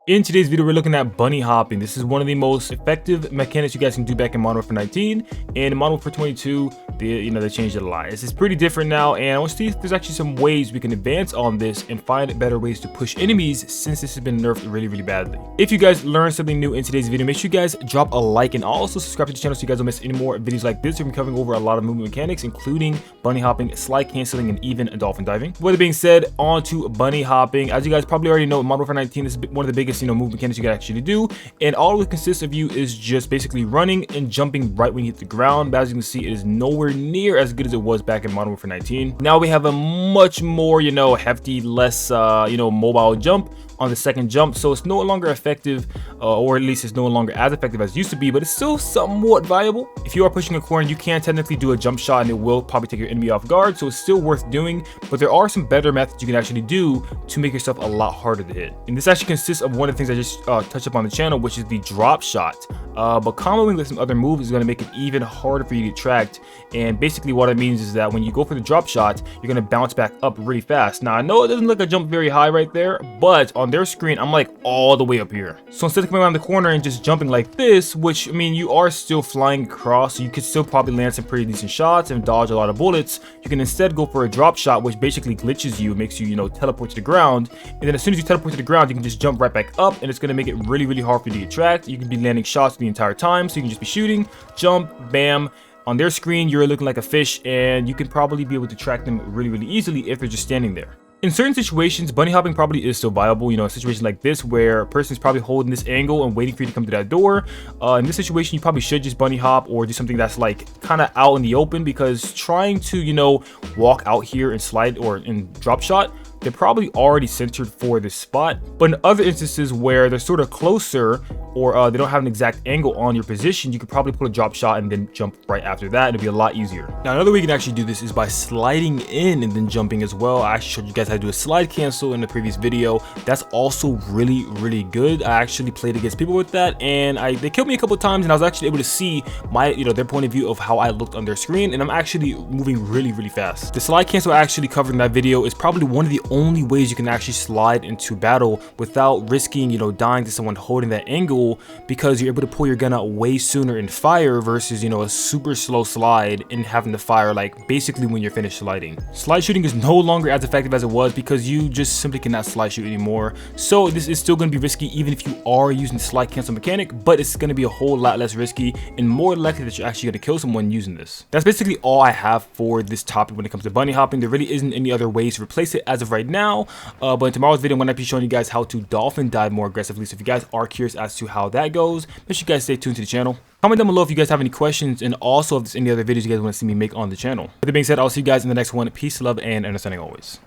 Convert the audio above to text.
In today's video, we're looking at bunny hopping. This is one of the most effective mechanics you guys can do back in Modern Warfare 19. And in Modern Warfare 22, they changed it a lot. This is pretty different now, and I want to see if there's actually some ways we can advance on this and find better ways to push enemies, since this has been nerfed really badly. If you guys learned something new in today's video, make sure you guys drop a like and also subscribe to the channel so you guys don't miss any more videos like this. We're going to be covering over a lot of movement mechanics, including bunny hopping, slide canceling, and even dolphin diving. With that being said, on to bunny hopping. As you guys probably already know, in Modern Warfare 19, this is one of the biggest movement mechanics you can actually do, and all it consists of you is just basically running and jumping right when you hit the ground. But as you can see, it is nowhere near as good as it was back in Modern Warfare 19. Now we have a much more hefty, less mobile jump on the second jump, so it's no longer effective, or at least it's no longer as effective as it used to be, but it's still somewhat viable. If you are pushing a corner, you can technically do a jump shot and it will probably take your enemy off guard, so it's still worth doing. But there are some better methods you can actually do to make yourself a lot harder to hit, and this actually consists of one of the things I just touched up on the channel, which is the drop shot. But comboing with some other moves is going to make it even harder for you to get tracked. And basically what it means is that when you go for the drop shot, you're going to bounce back up really fast. Now I know it doesn't look like a jump very high right there, but on their screen I'm like all the way up here. So instead of coming around the corner and just jumping like this, which I mean you are still flying across, so you could still probably land some pretty decent shots and dodge a lot of bullets, you can instead go for a drop shot, which basically glitches you, makes you teleport to the ground. And then as soon as you teleport to the ground, you can just jump right back up, and it's going to make it really hard for you to get tracked. You can be landing shots the entire time, so you can just be shooting, jump, bam. On their screen, you're looking like a fish, and you can probably be able to track them really easily if they're just standing there. In certain situations, bunny hopping probably is still viable, a situation like this where a person is probably holding this angle and waiting for you to come to that door. In this situation, you probably should just bunny hop or do something that's like kind of out in the open, because trying to, walk out here and slide or in drop shot, they're probably already centered for this spot. But in other instances where they're sort of closer, or they don't have an exact angle on your position, you could probably put a drop shot and then jump right after that. It'll be a lot easier. Now another way you can actually do this is by sliding in and then jumping as well. I actually showed you guys how to do a slide cancel in the previous video. That's also really good. I actually played against people with that, and they killed me a couple of times, and I was actually able to see my their point of view of how I looked on their screen, and I'm actually moving really fast. The slide cancel I actually covered in that video is probably one of the only ways you can actually slide into battle without risking dying to someone holding that angle, because you're able to pull your gun out way sooner and fire versus a super slow slide and having to fire like basically when you're finished sliding. Slide shooting is no longer as effective as it was because you just simply cannot slide shoot anymore. So this is still going to be risky even if you are using the slide cancel mechanic, but it's going to be a whole lot less risky and more likely that you're actually going to kill someone using this. That's basically all I have for this topic when it comes to bunny hopping. There really isn't any other ways to replace it as of right now, but in tomorrow's video I'm going to be showing you guys how to dolphin dive more aggressively. So if you guys are curious as to how that goes, make sure you guys stay tuned to the channel. Comment down below if you guys have any questions, and also if there's any other videos you guys want to see me make on the channel. With that being said, I'll see you guys in the next one. Peace, love, and understanding always.